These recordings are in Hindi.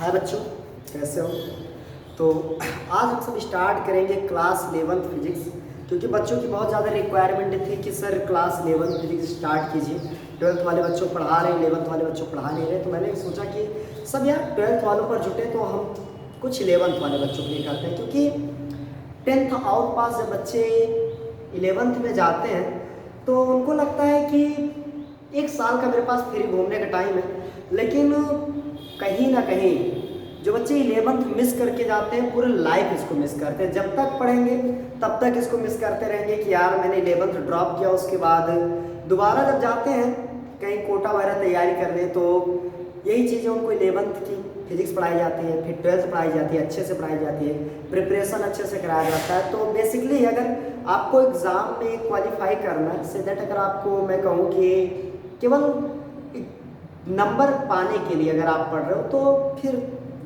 हाय बच्चों, कैसे हो? तो आज हम सब स्टार्ट करेंगे क्लास 11th फिजिक्स, क्योंकि बच्चों की बहुत ज़्यादा रिक्वायरमेंट थी कि sir class 11th physics start कीजिए। 12th वाले बच्चों पढ़ा रहे हैं, 11th वाले बच्चों पढ़ा नहीं रहे, तो मैंने सोचा कि सब यार 12th वालों पर जुटे तो हम कुछ 11th वाले बच्चों के लिए करते हैं, क्योंकि 10th आउट पास जब बच्चे 11th में जाते हैं तो उनको लगता है कि एक साल का मेरे पास फ्री घूमने का टाइम है, लेकिन कहीं ना कहीं जो बच्चे 11th मिस करके जाते हैं पूरे लाइफ इसको मिस करते हैं। जब तक पढ़ेंगे तब तक इसको मिस करते रहेंगे कि यार मैंने 11th ड्रॉप किया, उसके बाद दोबारा जब जाते हैं कहीं कोटा वगैरह तैयारी करने तो यही चीज़ें उनको 11th की फिजिक्स पढ़ाई जाती है, फिर 12th पढ़ाई जाती है, अच्छे से पढ़ाई जाती है, प्रिपरेशन अच्छे से कराया जाता है। तो बेसिकली अगर आपको एग्ज़ाम में क्वालिफाई करना है, से दैट अगर आपको मैं कहूँ कि केवल नंबर पाने के लिए अगर आप पढ़ रहे हो तो फिर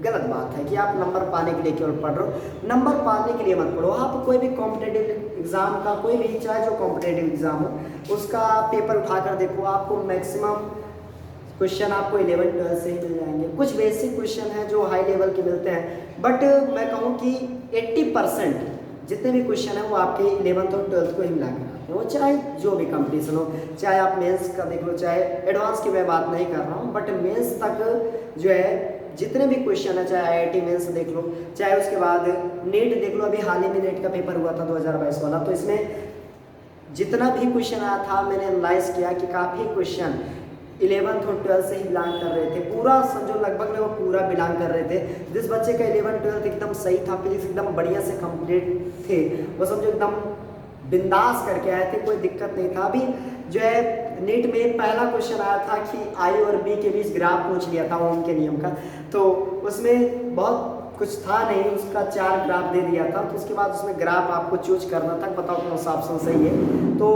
गलत बात है कि आप नंबर पाने के लिए केवल पढ़ रहे हो। नंबर पाने के लिए मत पढ़ो। आप कोई भी कॉम्पिटेटिव एग्ज़ाम का, कोई भी चाहे जो कॉम्पिटेटिव एग्ज़ाम हो, उसका पेपर उठाकर देखो, आपको मैक्सिमम क्वेश्चन आपको 11-12 से ही मिल जाएंगे। कुछ बेसिक क्वेश्चन हैं जो हाई लेवल के मिलते हैं, बट मैं कहूँ कि 80% जितने भी क्वेश्चन हैं वो आपके 11th और 12th को ही मिला कर आते हैं। वो चाहे जो भी कंपटीशन हो, चाहे आप मेंस का देख लो, चाहे एडवांस की मैं बात नहीं कर रहा हूँ, बट मेंस तक जो है जितने भी क्वेश्चन है, चाहे आईआईटी मेंस देख लो, चाहे उसके बाद नेट देख लो। अभी हाल ही में नेट का पेपर हुआ था 2022 वाला, तो इसमें जितना भी क्वेश्चन आया था मैंने एनालाइज किया कि काफ़ी क्वेश्चन 11th और 12th से ही बिलोंग कर रहे थे। पूरा समझो लगभग में वो पूरा बिलोंग कर रहे थे। जिस बच्चे का 11-12 एकदम सही था, फिजिक्स एकदम बढ़िया से कंप्लीट थे, वो समझो एकदम बिंदास करके आए थे, कोई दिक्कत नहीं था। अभी जो है नीट में पहला क्वेश्चन आया था कि आई और बी के बीच ग्राफ पूछ लिया था ओम के नियम का, तो उसमें बहुत कुछ था नहीं, उसका 4 ग्राफ दे दिया था। तो उसके बाद उसमें ग्राफ आपको चूज करना था, बताओ कौन सा ऑप्शन सही है। तो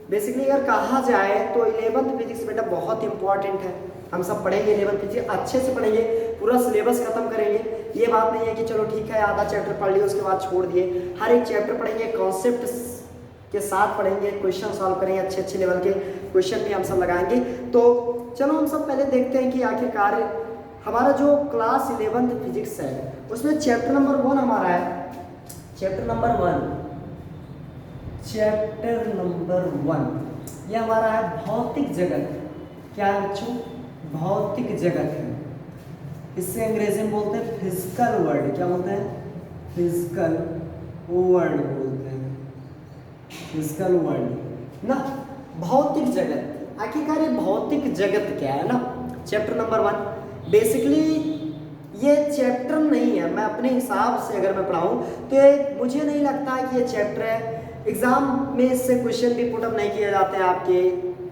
बेसिकली अगर कहा जाए तो 11th फिजिक्स बेटा बहुत इंपॉर्टेंट है। हम सब पढ़ेंगे 11th फिजिक्स, अच्छे से पढ़ेंगे, पूरा सिलेबस खत्म करेंगे। ये बात नहीं है कि चलो ठीक है आधा चैप्टर पढ़ लिया उसके बाद छोड़ दिए। हर एक चैप्टर पढ़ेंगे, कॉन्सेप्ट के साथ पढ़ेंगे, क्वेश्चन सॉल्व करेंगे, अच्छे अच्छे लेवल के क्वेश्चन भी हम सब लगाएंगे। तो चलो हम सब पहले देखते हैं कि आखिरकार हमारा जो क्लास 11th फिजिक्स है उसमें चैप्टर नंबर 1 हमारा है। चैप्टर नंबर 1 ये हमारा है भौतिक जगत। क्या है बच्चों? भौतिक जगत है। इससे अंग्रेजी में बोलते हैं फिजिकल वर्ल्ड। क्या बोलते हैं? फिजिकल वर्ल्ड बोलते हैं, फिजिकल वर्ल्ड ना, भौतिक जगत। आखिरकार ये भौतिक जगत क्या है ना। चैप्टर नंबर 1 बेसिकली ये चैप्टर नहीं है। मैं अपने हिसाब से अगर मैं पढ़ाऊँ तो ये मुझे नहीं लगता है कि ये चैप्टर है। एग्ज़ाम में इससे क्वेश्चन भी पुटअप नहीं किए जाते हैं, आपके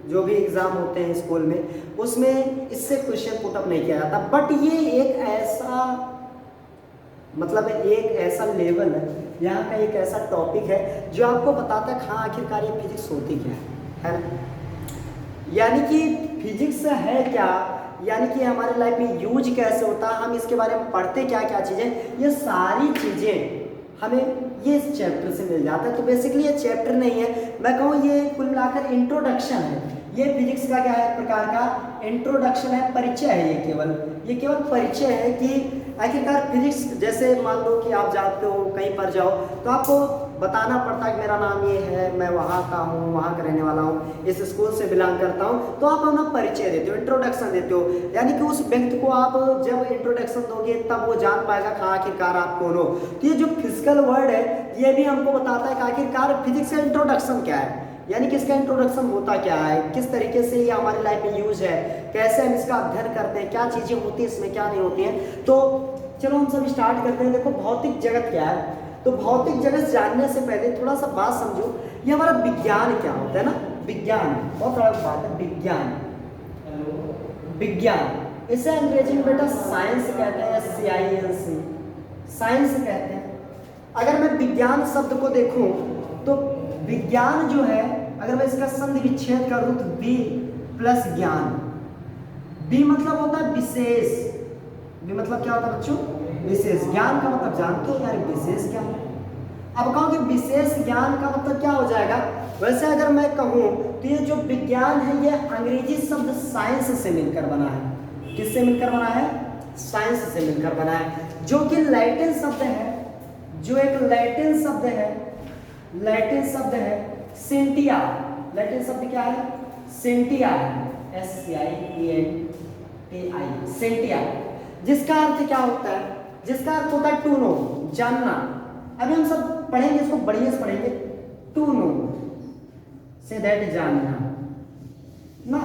जो भी एग्ज़ाम होते हैं स्कूल में उसमें इससे क्वेश्चन पुटअप नहीं किया जाता। बट ये एक ऐसा एक ऐसा लेवल है, यहाँ का एक ऐसा टॉपिक है जो आपको बताता है हाँ आखिरकार ये फिजिक्स होती क्या है ना। यानी कि फिजिक्स है क्या, यानी कि हमारे लाइफ में यूज कैसे होता है, हम इसके बारे में पढ़ते क्या क्या चीज़ें, ये सारी चीज़ें हमें ये इस चैप्टर से मिल जाता है। तो बेसिकली ये चैप्टर नहीं है, मैं कहूँ ये कुल मिलाकर इंट्रोडक्शन है। ये फिजिक्स का क्या है, एक प्रकार का इंट्रोडक्शन है, परिचय है। ये केवल परिचय है कि आखिरकार फिजिक्स, जैसे मान लो कि आप जाते हो कहीं पर जाओ तो आपको बताना पड़ता है कि मेरा नाम ये है, मैं वहाँ का हूँ, वहाँ का रहने वाला हूँ, इस स्कूल से बिलोंग करता हूँ। तो आप अपना परिचय देते हो, इंट्रोडक्शन देते हो, यानी कि उस व्यक्ति को आप जब इंट्रोडक्शन दोगे तब वो जान पाएगा कि आखिरकार आप कौन हो। तो ये जो फिजिकल वर्ड है ये भी हमको बताता है कि आखिरकार फिजिक्स का इंट्रोडक्शन क्या है, यानी कि इसका इंट्रोडक्शन होता क्या है, किस तरीके से ये हमारी लाइफ में यूज है, कैसे हम इसका अध्ययन करते हैं, क्या चीज़ें होती हैं इसमें, क्या नहीं होती हैं। तो चलो हम सब स्टार्ट करते हैं। देखो भौतिक जगत क्या है, तो भौतिक जगत जानने से पहले थोड़ा सा बात समझो, ये हमारा विज्ञान क्या होता है ना। विज्ञान बहुत बड़ा बात है। विज्ञान इसे अंग्रेजी में बेटा साइंस कहते हैं, SCIENC, साइंस कहते हैं। अगर मैं विज्ञान शब्द को देखूं तो विज्ञान जो है, अगर मैं इसका संधि विच्छेद कर दूं तो बी प्लस ज्ञान। बी मतलब होता है विशेष। बी मतलब क्या होता है बच्चों? विशेष। ज्ञान का मतलब जानते हो यार, विशेष ज्ञान। अब कहो कि विशेष ज्ञान का मतलब क्या हो जाएगा। वैसे अगर मैं कहूँ तो ये जो विज्ञान है ये अंग्रेजी शब्द साइंस से मिलकर बना है। किससे मिलकर बना है? साइंस से मिलकर बना है, जो कि लैटिन शब्द है, जो एक लैटिन शब्द है, लैटिन शब्द है सेंटिया। लैटिन शब्द क्या है? सेंटिया, SCIENTI, सेंटिया, जिसका अर्थ क्या होता है? जिसका अर्थ होता है टू नो, जानना। अभी हम सब पढ़ेंगे, इसको बढ़िया से पढ़ेंगे। टू नो से दैट, जानना ना,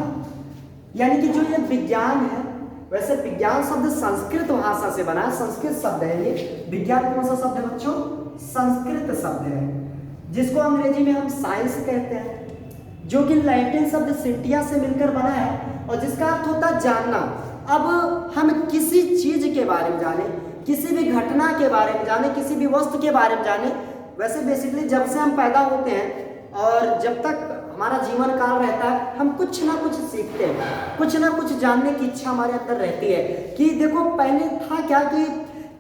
यानी कि जो ये विज्ञान है, वैसे विज्ञान शब्द संस्कृत भाषा से बना है, संस्कृत शब्द है ये। विज्ञान कौन सा शब्द है बच्चों? संस्कृत शब्द है, जिसको अंग्रेजी में हम साइंस कहते हैं, जो कि लैटिन शब्द सेंटिया से मिलकर बना है और जिसका अर्थ होता है जानना। अब हम किसी चीज के बारे में जाने, किसी भी घटना के बारे में जाने, किसी भी वस्तु के बारे में जाने, वैसे बेसिकली जब से हम पैदा होते हैं और जब तक हमारा जीवन काल रहता है, हम कुछ ना कुछ सीखते हैं, कुछ ना कुछ जानने की इच्छा हमारे अंदर रहती है। कि देखो पहले था क्या, कि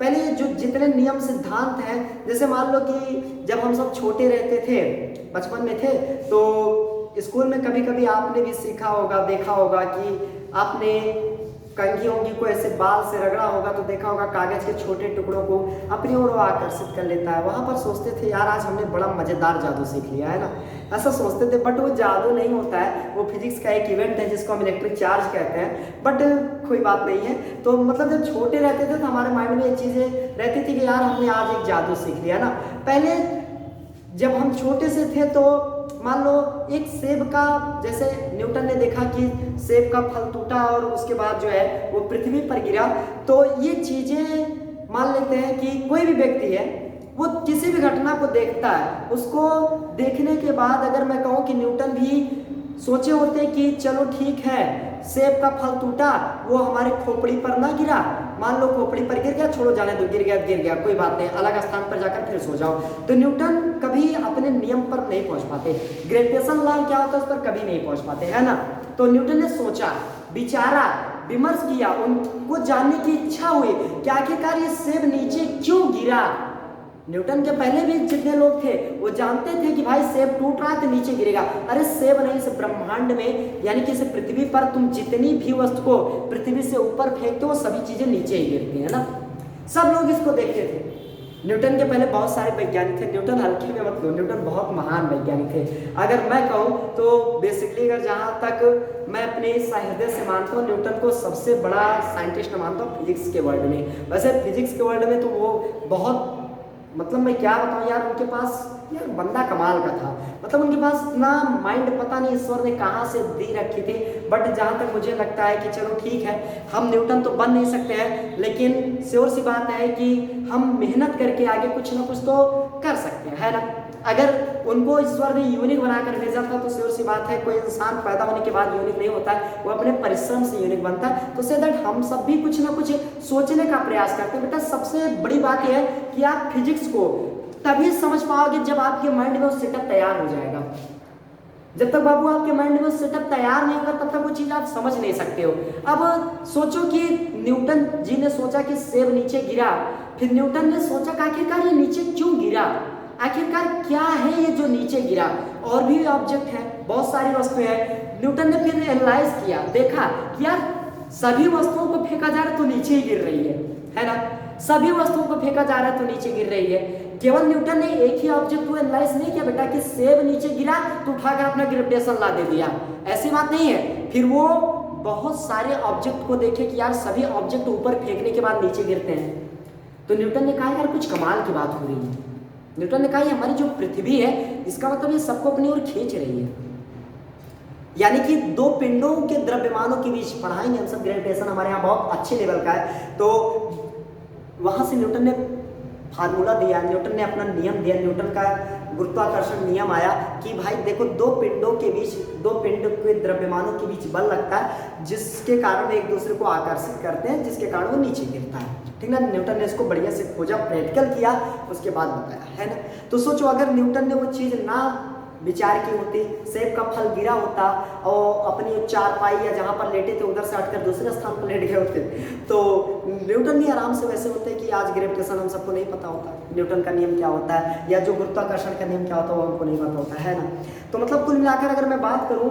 पहले जो जितने नियम सिद्धांत हैं, जैसे मान लो कि जब हम सब छोटे रहते थे, बचपन में थे, तो स्कूल में कभी कभी आपने भी सीखा होगा, देखा होगा कि आपने कंघी ओंघी को ऐसे बाल से रगड़ा होगा तो देखा होगा कागज के छोटे टुकड़ों को अपनी ओर आकर्षित कर लेता है। वहां पर सोचते थे यार आज हमने बड़ा मजेदार जादू सीख लिया है ना, ऐसा सोचते थे। बट वो जादू नहीं होता है, वो फिजिक्स का एक इवेंट है जिसको हम इलेक्ट्रिक चार्ज कहते हैं। बट कोई बात नहीं है। तो मतलब जब छोटे रहते थे तो हमारे माइंड में ये चीजें रहती थी कि यार हमने आज एक जादू सीख लिया ना। पहले जब हम छोटे से थे तो मान लो एक सेब का, जैसे न्यूटन ने देखा कि सेब का फल टूटा और उसके बाद जो है वो पृथ्वी पर गिरा, तो ये चीजें मान लेते हैं कि कोई भी व्यक्ति है वो किसी भी घटना को देखता है, उसको देखने के बाद अगर मैं कहूँ कि न्यूटन भी सोचे होते कि चलो ठीक है सेब का फल टूटा, वो हमारे खोपड़ी पर ना गिरा, मान लो खोपड़ी पर गिर गया, छोड़ो जाने दो, गिर गया कोई बात नहीं, अलग स्थान पर जाकर फिर सो जाओ। तो न्यूटन कभी अपने नियम पर नहीं पहुंच पाते, ग्रेविटेशन लॉ क्या होता है उस पर कभी नहीं पहुंच पाते, है ना। तो न्यूटन ने सोचा, विचारा, विमर्श किया, उनको जानने की इच्छा हुई कि आखिरकार ये सेब नीचे क्यों गिरा। न्यूटन के पहले भी जितने लोग थे वो जानते थे कि भाई सेब टूट रहा है तो नीचे गिरेगा। अरे सेब नहीं, इस ब्रह्मांड में यानी कि इस पृथ्वी पर तुम जितनी भी वस्तु को पृथ्वी से ऊपर फेंकते हो सभी चीजें नीचे ही गिरती है ना। सब लोग इसको देखते थे। न्यूटन के पहले बहुत सारे वैज्ञानिक थे, न्यूटन हल्के में मत लो, न्यूटन बहुत महान वैज्ञानिक थे। अगर मैं कहूँ तो बेसिकली अगर जहाँ तक मैं अपने हृदय से मानता हूँ, न्यूटन को सबसे बड़ा साइंटिस्ट मानता हूँ फिजिक्स के वर्ल्ड में। वैसे फिजिक्स के वर्ल्ड में तो वो बहुत, मतलब मैं क्या बताऊँ यार, उनके पास यार बंदा कमाल का था। मतलब उनके पास इतना माइंड पता नहीं ईश्वर ने कहाँ से दी रखी थी। बट जहाँ तक मुझे लगता है कि चलो ठीक है, हम न्यूटन तो बन नहीं सकते हैं, लेकिन श्योर सी बात है कि हम मेहनत करके आगे कुछ ना कुछ तो कर सकते हैं, है ना। अगर उनको ईश्वर ने यूनिक बनाकर भेजा था तो श्योर सी बात है कोई इंसान पैदा होने के बाद यूनिक नहीं होता है, वो अपने परिश्रम से यूनिक बनता है। तो से दैट हम सब भी कुछ ना कुछ सोचने का प्रयास करते हैं। बेटा सबसे बड़ी बात यह है कि आप फिजिक्स को तभी समझ पाओगे जब आपके माइंड में वो सेटअप तैयार हो जाएगा। जब तक बाबू आपके माइंड में सेटअप तैयार नहीं होगा तब तक वो चीज आप समझ नहीं सकते हो। अब सोचो कि न्यूटन जी ने सोचा कि सेब नीचे गिरा, फिर न्यूटन ने सोचा कि आखिरकार ये नीचे क्यों गिरा, आखिरकार क्या है ये जो नीचे गिरा। और भी ऑब्जेक्ट है, बहुत सारी वस्तुएं हैं। न्यूटन ने फिर एनालाइज किया, देखा कि यार सभी वस्तुओं को फेंका जा रहा है तो नीचे ही गिर रही है ना। सभी वस्तुओं को फेंका जा रहा है तो नीचे गिर रही है। केवल न्यूटन ने एक ही ऑब्जेक्ट को एनालाइज नहीं किया बेटा कि सेब नीचे गिरा तो उठाकर अपना ग्रेविटेशन लॉ दे दिया, ऐसी बात नहीं है। फिर वो बहुत सारे ऑब्जेक्ट को देखे कि यार सभी ऑब्जेक्ट ऊपर फेंकने के बाद नीचे गिरते हैं। तो न्यूटन ने कहा यार कुछ कमाल की बात हो रही है। न्यूटन ने कहा ये हमारी जो पृथ्वी है इसका मतलब ये सबको अपनी ओर खींच रही है। यानी कि दो पिंडों के द्रव्यमानों के बीच, पढ़ाएंगे हम सब, ग्रेविटेशन हमारे यहाँ बहुत अच्छे लेवल का है। तो वहां से न्यूटन ने फार्मूला दिया, न्यूटन ने अपना नियम दिया, न्यूटन का गुरुत्वाकर्षण नियम आया कि भाई देखो दो पिंडों के बीच, दो पिंड के द्रव्यमानों के बीच बल लगता है जिसके कारण वे एक दूसरे को आकर्षित करते हैं, जिसके कारण वो नीचे गिरता है। ठीक ना। न्यूटन ने इसको बढ़िया से खोजा, प्रैक्टिकल किया, उसके बाद बताया, है ना। तो सोचो अगर न्यूटन ने वो चीज ना विचार की होती, सेब का फल गिरा होता और अपनी चारपाई या जहाँ पर लेटे थे उधर से हटकर दूसरे स्थान पर लेट गए होते, तो न्यूटन भी आराम से वैसे होते कि आज ग्रेविटेशन हम सबको नहीं पता होता, न्यूटन का नियम क्या होता है या जो गुरुत्वाकर्षण का नियम क्या होता है वो हमको नहीं पता होता है ना। तो मतलब कुल मिलाकर अगर मैं बात करूँ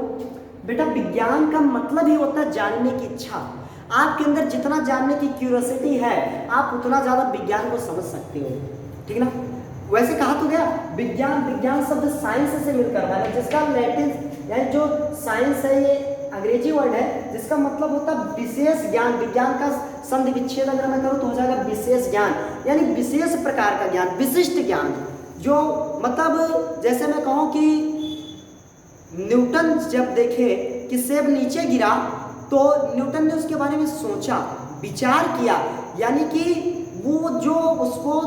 बेटा, विज्ञान का मतलब ही होता है जानने की इच्छा। आपके अंदर जितना जानने की क्यूरियोसिटी है आप उतना ज़्यादा विज्ञान को समझ सकते हो, ठीक ना। वैसे कहा तो गया विज्ञान, विज्ञान शब्द साइंस से मिलकर बना, जिसका लैटिन यानी जो साइंस है ये अंग्रेजी वर्ड है जिसका मतलब होता है विशेष ज्ञान। विज्ञान का संधि विच्छेद अगर मैं करूँ तो हो जाएगा विशेष ज्ञान, यानी विशेष प्रकार का ज्ञान, विशिष्ट ज्ञान। जो मतलब जैसे मैं कहूँ कि न्यूटन जब देखे कि सेब नीचे गिरा तो न्यूटन ने उसके बारे में सोचा, विचार किया, यानी कि वो जो उसको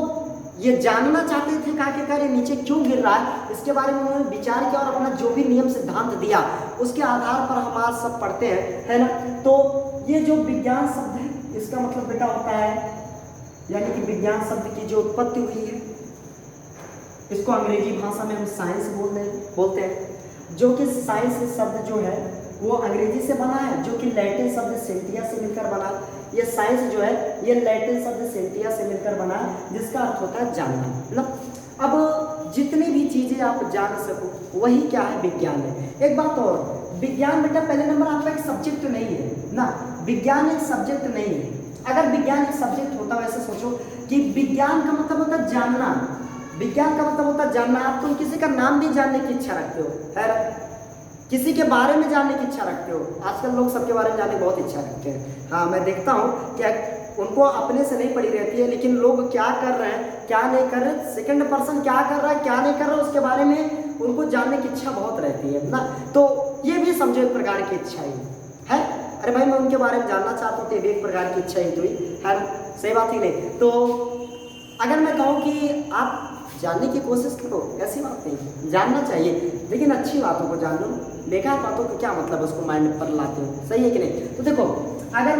ये जानना चाहते थे कि आखिरकार ये नीचे क्यों गिर रहा है, इसके बारे में उन्होंने विचार किया और अपना जो भी नियम सिद्धांत दिया उसके आधार पर हम आज सब पढ़ते हैं, है ना। तो ये जो विज्ञान शब्द है इसका मतलब बेटा होता है, यानी कि विज्ञान शब्द की जो उत्पत्ति हुई है इसको अंग्रेजी भाषा में हम साइंस बोलते हैं। जो कि साइंस शब्द जो है वो अंग्रेजी से बना है, जो कि लैटिन शब्द सेंटिया से मिलकर बना। ये साइंस जो है ये लैटिन शब्द सेंटिया से मिलकर बना है, जिसका अर्थ होता है जानना, ना। अब जितनी भी चीजें आप जान सको वही क्या है, विज्ञान है। एक बात और, विज्ञान बेटा पहले नंबर आपका एक सब्जेक्ट नहीं है ना, विज्ञान एक सब्जेक्ट नहीं है। अगर विज्ञान एक सब्जेक्ट होता, वैसे सोचो कि विज्ञान का मतलब होता है जानना, विज्ञान का मतलब होता है जानना। आप तुम किसी का नाम भी जानने की इच्छा रखते हो, है किसी के बारे में जानने की इच्छा रखते हो। आजकल लोग सबके बारे में जानने की बहुत इच्छा रखते हैं। हाँ, मैं देखता हूँ क्या उनको अपने से नहीं पड़ी रहती है, लेकिन लोग क्या कर रहे हैं क्या नहीं कर रहे, सेकंड पर्सन क्या कर रहा है क्या नहीं कर रहा है, उसके बारे में उनको जानने की इच्छा बहुत रहती है ना। तो ये भी समझो एक प्रकार की इच्छा ही है। अरे भाई मैं उनके बारे में जानना चाहता हूँ तो ये भी एक प्रकार की इच्छा ही हुई है, सही बात ही नहीं। तो अगर मैं कहूँ कि आप जानने की कोशिश करो, ऐसी बात नहीं, जानना चाहिए, लेकिन अच्छी बातों को जान लो, बेकार बातों का क्या मतलब उसको माइंड पर लाते हो, सही है कि नहीं। तो देखो अगर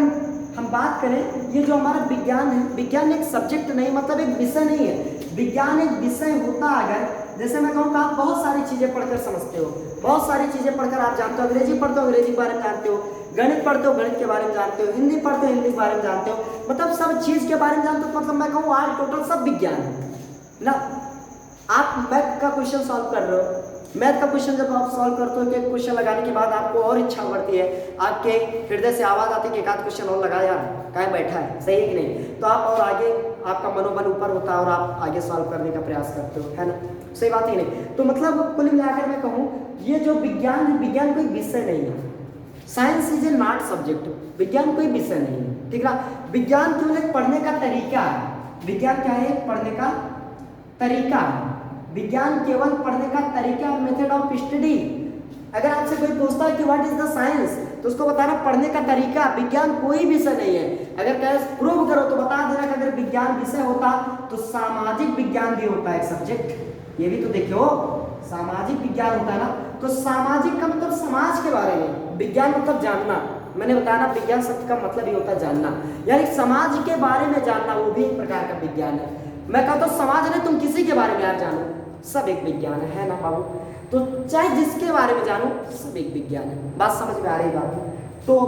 हम बात करें ये जो हमारा विज्ञान है, विज्ञान एक सब्जेक्ट नहीं, मतलब एक विषय नहीं है। विज्ञान एक विषय होता अगर, जैसे मैं कहूँ आप बहुत सारी चीज़ें पढ़कर समझते हो, बहुत सारी चीज़ें पढ़कर आप जानते हो, अंग्रेजी पढ़ते हो अंग्रेजी के बारे में जानते हो, गणित पढ़ते हो गणित के बारे में जानते हो, हिंदी पढ़ते हो हिंदी के बारे में जानते हो, मतलब सब चीज़ के बारे में जानते हो। मतलब मैं कहूँ आज टोटल सब विज्ञान है ना। आप मैथ का क्वेश्चन सॉल्व कर रहे हो, मैथ का क्वेश्चन जब आप सॉल्व करते हो कि क्वेश्चन लगाने के बाद आपको और इच्छा बढ़ती है, आपके हृदय से आवाज़ आती है कि एक आध क्वेश्चन और लगा यार, कहाँ बैठा है, सही है कि नहीं। तो आप और आगे आपका मनोबल ऊपर होता है और आप आगे सॉल्व करने का प्रयास करते हो, है ना, सही बात ही नहीं। तो मतलब कुल मिलाकर मैं कहूँ ये जो विज्ञान है, विज्ञान कोई विषय नहीं है। Science is a not subject, विज्ञान कोई विषय नहीं है, ठीक ना। विज्ञान केवल एक पढ़ने का तरीका है। विज्ञान क्या है, पढ़ने का तरीका है। विज्ञान केवल पढ़ने का तरीका, मेथड ऑफ स्टडी। अगर आपसे कोई पूछता है कि व्हाट इज द साइंस, तो उसको बताना पढ़ने का तरीका। विज्ञान कोई विषय नहीं है। अगर कहे प्रूव करो तो बता देना कि अगर विज्ञान विषय होता तो सामाजिक विज्ञान भी होता है एक सब्जेक्ट। ये भी तो देखो, सामाजिक विज्ञान होता है ना, तो सामाजिक का मतलब समाज के बारे में, विज्ञान मतलब जानना। मैंने बताया ना विज्ञान शब्द का मतलब ही होता है जानना, यानी समाज के बारे में जानना, वो भी एक प्रकार का विज्ञान है। मैं कहता हूँ समाज नहीं, तुम किसी के बारे में यार जानो, सब एक विज्ञान है ना बाबू। तो चाहे जिसके बारे में जानो सब एक विज्ञान है। बात समझ में आ रही बात। तो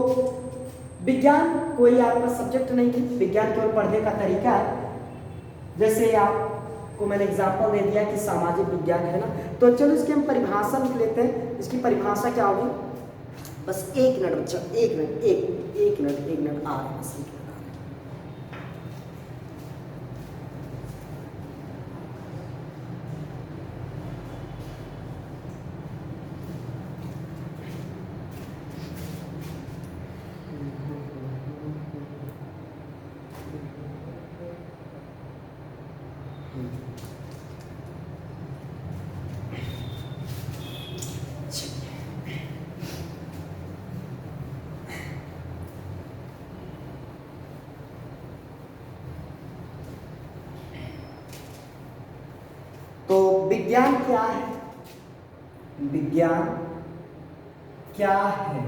विज्ञान कोई आपका सब्जेक्ट नहीं है, विज्ञान केवल पढ़ने का तरीका है। जैसे आपको मैंने एग्जांपल दे दिया कि सामाजिक विज्ञान है ना, तो चलो इसकी हम परिभाषा लिख लेते हैं। इसकी परिभाषा क्या होगी, बस एक मिनट बच्चा, एक मिनट, एक मिनट आ रहा है। तो विज्ञान क्या है, विज्ञान क्या है,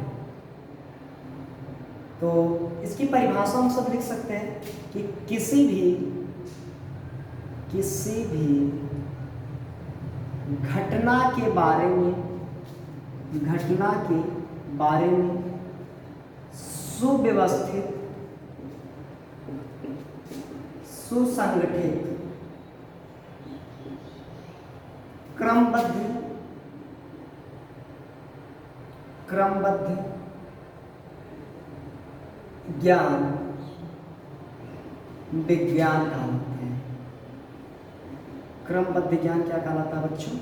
तो इसकी परिभाषा हम सब लिख सकते हैं कि किसी भी घटना के बारे में सुव्यवस्थित, सुसंगठित, क्रमबद्ध ज्ञान विज्ञान कहलाते हैं। क्रमबद्ध ज्ञान क्या कहलाता है बच्चों?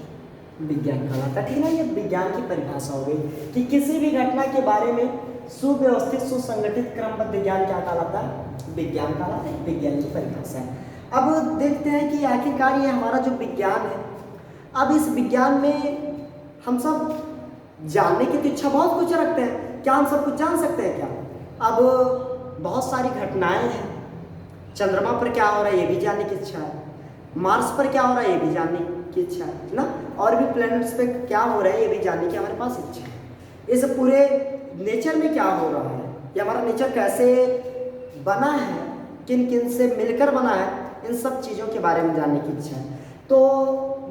विज्ञान कहलाता है। ठीक ना, ये विज्ञान की परिभाषा हो गई कि किसी भी घटना के बारे में सुव्यवस्थित सुसंगठित क्रमबद्ध ज्ञान क्या कहलाता है? विज्ञान कहलाता है। विज्ञान की परिभाषा है। अब देखते हैं कि आखिरकार ये हमारा जो विज्ञान है, अब इस विज्ञान में हम सब जानने की तो इच्छा बहुत कुछ रखते हैं। क्या हम सब कुछ जान सकते हैं क्या? अब बहुत सारी घटनाएं हैं। चंद्रमा पर क्या हो रहा है ये भी जानने की इच्छा है, मार्स पर क्या हो रहा है ये भी जानने की इच्छा है ना, और भी प्लैनेट्स पे क्या हो रहा है ये भी जानने की हमारे पास इच्छा है। इस पूरे नेचर में क्या हो रहा है, ये हमारा नेचर कैसे बना है, किन किन से मिलकर बना है, इन सब चीज़ों के बारे में जानने की इच्छा है। तो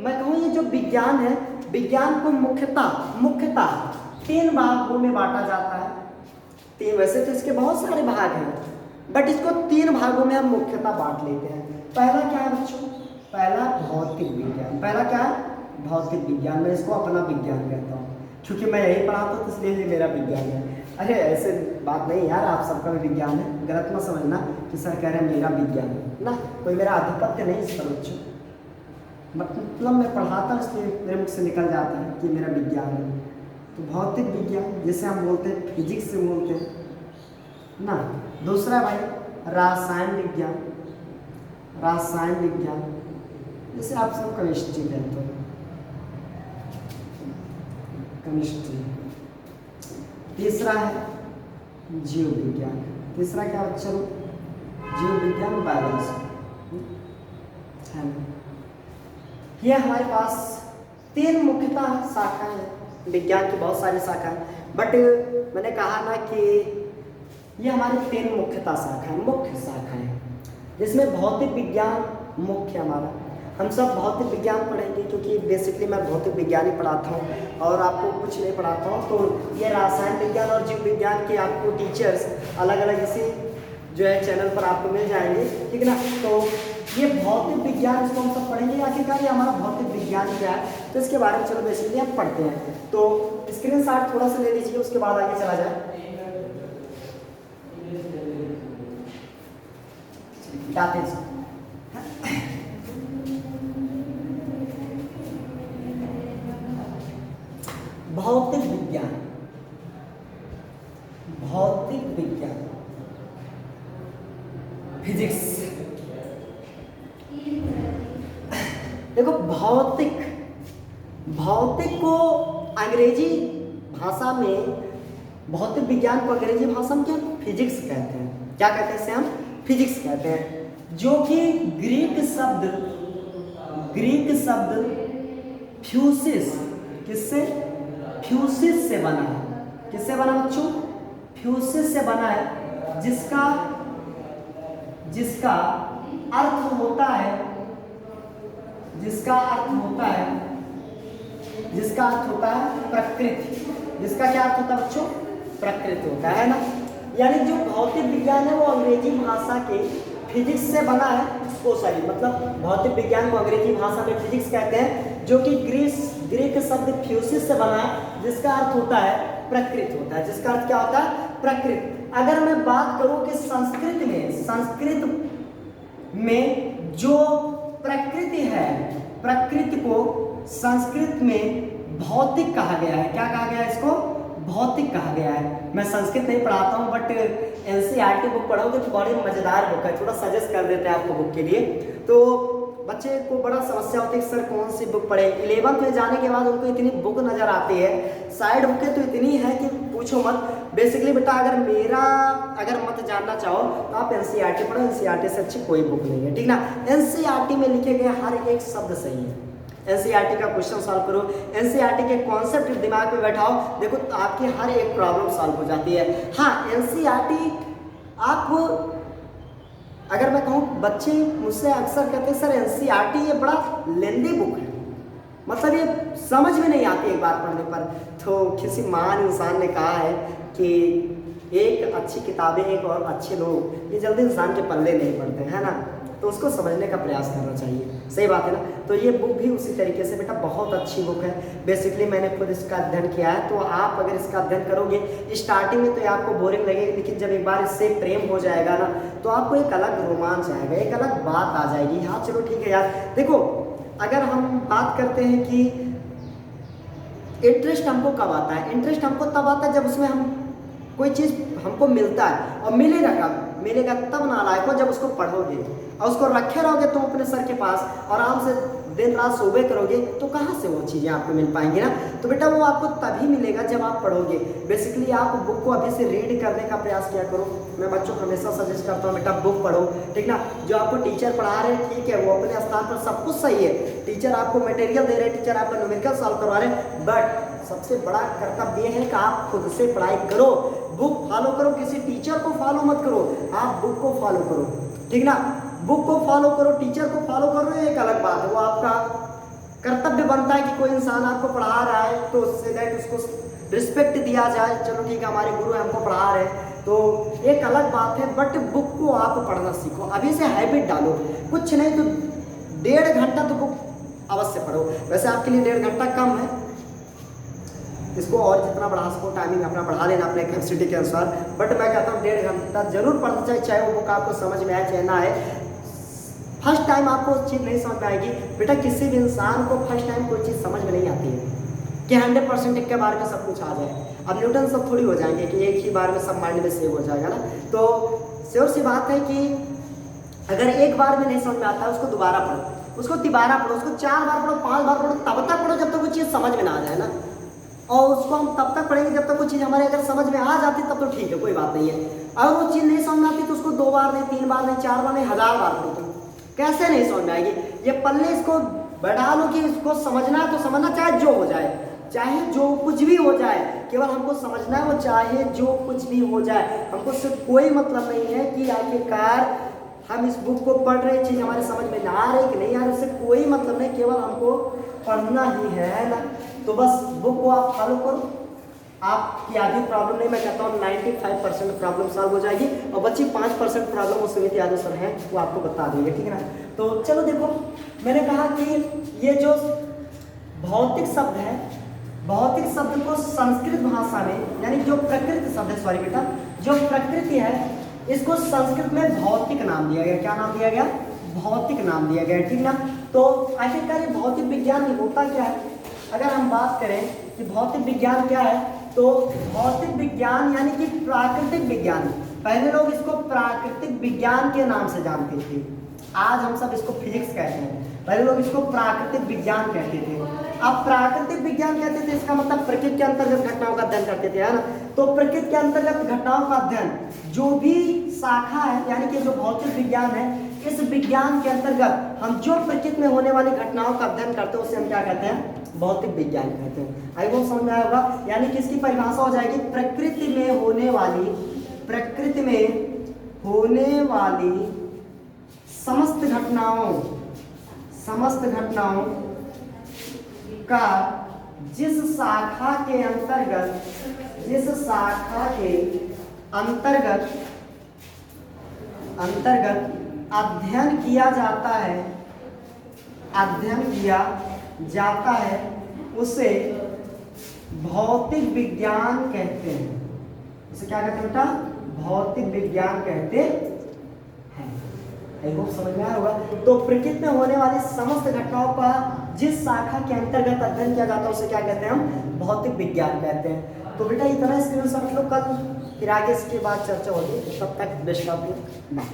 मैं कहूँ ये जो विज्ञान है, विज्ञान को मुख्यतः 3 भागों में बांटा जाता है। 3, वैसे तो इसके बहुत सारे भाग हैं, बट इसको 3 भागों में हम मुख्यतः बांट लेते हैं। पहला क्या है बच्चों? पहला भौतिक विज्ञान। पहला क्या है? भौतिक विज्ञान। मैं इसको अपना विज्ञान कहता हूँ क्योंकि मैं यही पढ़ाता हूँ, तो इसलिए ये मेरा विज्ञान है। अरे ऐसे बात नहीं यार, आप सबका भी विज्ञान है, गलत मत समझना कि सर कह रहे हैं मेरा विज्ञान है ना, कोई मेरा आधिपत्य नहीं इस पर बच्चों। मतलब मैं पढ़ाता हूँ इसलिए मेरे मुख से निकल जाता है कि मेरा विज्ञान है। तो भौतिक विज्ञान जिसे हम बोलते हैं, फिजिक्स से बोलते हैं ना। दूसरा भाई रसायन विज्ञान। रसायन विज्ञान जैसे आप सब केमिस्ट्री कहते हैं, केमिस्ट्री। तीसरा है जीव विज्ञान। तीसरा क्या बच्चों? जीव विज्ञान, बायोलॉजी है ना। ये हमारे पास 3 मुख्यतः शाखाएं हैं। विज्ञान की बहुत सारी शाखा है, बट मैंने कहा ना कि ये हमारी 3 मुख्यतः शाखा है, मुख्य शाखा है, जिसमें भौतिक विज्ञान मुख्य हमारा। हम सब भौतिक विज्ञान पढ़ेंगे क्योंकि बेसिकली मैं भौतिक विज्ञान ही पढ़ाता हूँ और आपको कुछ नहीं पढ़ाता हूँ। तो ये रसायन विज्ञान और जीव विज्ञान के आपको टीचर्स अलग अलग इसी जो है चैनल पर आपको मिल जाएंगे, ठीक है ना। तो ये भौतिक विज्ञान इसको हम सब पढ़ेंगे। आखिरकार ये हमारा भौतिक विज्ञान क्या है, तो इसके बारे में चलो बेसिकली हम पढ़ते हैं। तो स्क्रीनशॉट थोड़ा सा ले लीजिए, उसके बाद आगे चला जाए। भौतिक विज्ञान, भौतिक विज्ञान, फिजिक्स। देखो भौतिक, भौतिक को अंग्रेजी भाषा में, भौतिक विज्ञान को अंग्रेजी भाषा में क्या फिजिक्स कहते हैं। क्या कहते हैं इसे हम? फिजिक्स कहते हैं, जो कि ग्रीक शब्द फ्यूसिस, किससे? फ्यूसिस से बना है। किससे बना बच्चों? फ्यूसिस से बना है, जिसका अर्थ होता है, जिसका अर्थ होता है प्रकृति। जिसका क्या अर्थ होता है बच्चों? प्रकृति होता है ना। यानी जो भौतिक विज्ञान है वो अंग्रेजी भाषा के फिजिक्स से बना है। मतलब भौतिक विज्ञान को अंग्रेजी भाषा में फिजिक्स कहते हैं, जो कि ग्रीक शब्द फ्यूसिस से बना है, जिसका अर्थ होता है प्रकृति होता है। जिसका अर्थ क्या होता है? प्रकृति। अगर मैं बात करूं कि संस्कृत में जो प्रकृति है, प्रकृति को संस्कृत में भौतिक कहा गया है। क्या कहा गया है इसको? भौतिक कहा गया है। मैं संस्कृत नहीं पढ़ाता हूँ, बट एनसीईआरटी बुक पढ़ोगे तो बड़ी मजेदार बुक है, थोड़ा सजेस्ट कर देते हैं आपको बुक के लिए। तो बच्चे को बड़ा समस्या होती है कि सर कौन सी बुक पढ़े। 11th में जाने के बाद उनको इतनी बुक नज़र आती है, साइड बुकें तो इतनी है कि पूछो मत। बेसिकली बेटा अगर मत जानना चाहो तो आप एनसीईआरटी पढ़ो, एनसीईआरटी से अच्छी कोई बुक नहीं है, ठीक ना। एनसीईआरटी में लिखे गए हर एक शब्द सही है। एनसीईआरटी का क्वेश्चन सॉल्व करो, एनसीईआरटी के कॉन्सेप्ट दिमाग में बैठाओ, देखो तो आपकी हर एक प्रॉब्लम सॉल्व हो जाती है। हाँ, एनसीईआरटी आप, अगर मैं कहूँ, बच्चे मुझसे अक्सर कहते हैं सर एनसीईआरटी ये बड़ा लेंदी बुक है, मतलब ये समझ में नहीं आती एक बार पढ़ने पर। तो किसी महान इंसान ने कहा है कि एक अच्छी किताबें, एक और अच्छे लोग, ये जल्दी इंसान के पल्ले नहीं पड़ते, है ना। तो उसको समझने का प्रयास करना चाहिए। सही बात है ना। तो ये बुक भी उसी तरीके से बेटा बहुत अच्छी बुक है। बेसिकली मैंने खुद इसका अध्ययन किया है, तो आप अगर इसका अध्ययन करोगे स्टार्टिंग में तो ये आपको बोरिंग लगेगी, लेकिन जब एक बार इससे प्रेम हो जाएगा ना तो आपको एक अलग रोमांच आएगा, एक अलग बात आ जाएगी। हाँ चलो ठीक है यार। देखो अगर हम बात करते हैं कि इंटरेस्ट हमको कब आता है, इंटरेस्ट हमको तब आता है जब उसमें हम कोई चीज़ हमको मिलता है, और मिलेगा कब, मिलेगा तब नालायक हो जब उसको पढ़ोगे और उसको रखे रहोगे तुम अपने सर के पास और आराम से दिन रात सोबे करोगे, तो कहाँ से वो चीज़ें आपको मिल पाएंगी ना। तो बेटा वो आपको तभी मिलेगा जब आप पढ़ोगे। बेसिकली आप बुक को अभी से रीड करने का प्रयास किया करो। मैं बच्चों को हमेशा सजेस्ट करता हूँ बेटा बुक पढ़ो, ठीक ना। जो आपको टीचर पढ़ा रहे हैं ठीक है, वो अपने स्थान पर सब कुछ सही है, टीचर आपको मटेरियल दे रहे हैं, टीचर आपका न्यूमेरिकल सॉल्व करवा रहे हैं, बट सबसे बड़ा कर्तव्य ये है कि आप खुद से पढ़ाई करो, बुक फॉलो करो, किसी टीचर को फॉलो मत करो, आप बुक को फॉलो करो, ठीक ना। बुक को फॉलो करो, टीचर को फॉलो करो, ये एक अलग बात है, वो आपका कर्तव्य बनता है कि कोई इंसान आपको पढ़ा रहा है तो उससे दैट उसको रिस्पेक्ट दिया जाए। चलो ठीक है, हमारे गुरु हमको पढ़ा रहे हैं तो एक अलग बात है, बट बुक को आप पढ़ना सीखो, अभी से हैबिट डालो। कुछ नहीं तो 1.5 घंटा तो बुक अवश्य पढ़ो। वैसे आपके लिए 1.5 घंटा कम है, इसको और जितना बढ़ा सको टाइमिंग अपना बढ़ा लेना अपने कैपेसिटी के अनुसार, बट मैं कहता हूँ 1.5 घंटा जरूर पढ़ना चाहिए, चाहे वो बुक आपको समझ में आए चाहे ना आए। फर्स्ट टाइम आपको चीज़ नहीं समझ में आएगी बेटा, किसी भी इंसान को फर्स्ट टाइम कोई चीज़ समझ में नहीं आती है कि 100% के बारे में सब कुछ आ जाए। अब न्यूटन सब थोड़ी हो जाएंगे कि एक ही बार में सब माइंड में सेव हो जाएगा ना। तो श्योर सी बात है कि अगर एक बार में नहीं समझ में आता है उसको दोबारा पढ़ो, उसको तिबारा पढ़ो, उसको 4 बार पढ़ो, 5 बार पढ़ो, तब तक पढ़ो जब तक वो चीज़ समझ में ना आ जाए ना। और उसको हम तब तक पढ़ेंगे जब तक वो चीज़ हमारे अगर समझ में आ जाती तब तो ठीक है, कोई बात नहीं है। अगर वो चीज़ नहीं समझ में आती तो उसको 2 बार नहीं, 3 बार नहीं, 4 बार नहीं, 1000 बार पढ़ो, तुम कैसे नहीं समझ में आएगी। ये पल्ले इसको बढ़ा लो कि इसको समझना है तो समझना, चाहे जो हो जाए, चाहे जो कुछ भी हो जाए, केवल हमको समझना है, वो चाहे जो कुछ भी हो जाए, हमको उससे कोई मतलब नहीं है कि आखिरकार हम इस बुक को पढ़ रहे चीज़ हमारे समझ में ना आ रही कि नहीं आ रही, उससे कोई मतलब नहीं, केवल हमको पढ़ना ही है ना। तो बस बुक को आप फॉलो करो, आपकी आधी प्रॉब्लम नहीं, मैं कहता हूँ 95% प्रॉब्लम सॉल्व हो जाएगी, और बच्ची 5% प्रॉब्लम वो सुमित यादव सर हैं वो आपको बता देंगे, ठीक है ना। तो चलो देखो, मैंने कहा कि ये जो भौतिक शब्द है, भौतिक शब्द को संस्कृत भाषा में, यानी जो प्रकृति शब्द है, सॉरी बेटा, जो प्रकृति है इसको संस्कृत में भौतिक नाम दिया गया। क्या नाम दिया गया? भौतिक नाम दिया गया, ठीक ना। तो आखिरकार ये भौतिक विज्ञान में होता क्या है, अगर हम बात करें कि भौतिक विज्ञान क्या है, तो भौतिक विज्ञान यानी कि प्राकृतिक विज्ञान, पहले लोग इसको प्राकृतिक विज्ञान के नाम से जानते थे, आज हम सब इसको फिजिक्स कहते हैं, पहले लोग इसको प्राकृतिक विज्ञान कहते थे। अब प्राकृतिक विज्ञान कहते थे, इसका मतलब प्रकृति के अंतर्गत घटनाओं का अध्ययन करते थे, है ना। तो प्रकृति के अंतर्गत घटनाओं का अध्ययन, जो भी शाखा है यानी कि जो भौतिक विज्ञान है, इस विज्ञान के अंतर्गत हम जो प्रकृति में होने वाली घटनाओं का अध्ययन करते हैं उसे हम क्या कहते हैं? भौतिक विज्ञान कहते हैं। आई वो समझ में आया होगा। यानी कि इसकी परिभाषा हो जाएगी प्रकृति में होने वाली, प्रकृति में होने वाली समस्त घटनाओं का जिस शाखा के अंतर्गत अध्ययन किया जाता है उसे भौतिक विज्ञान कहते हैं। उसे क्या कहते हैं बेटा? भौतिक विज्ञान कहते हैं। आई होप समझ में आया होगा। तो प्रकृति में होने वाली समस्त घटनाओं का जिस शाखा के अंतर्गत अध्ययन किया जाता है उसे क्या कहते हैं? हम भौतिक विज्ञान कहते हैं। तो बेटा इतना स्क्रीन समझ लो, कल फिर आगे इसके बाद चर्चा होगी। तब तक बेस्ट ऑफ लक, बाय।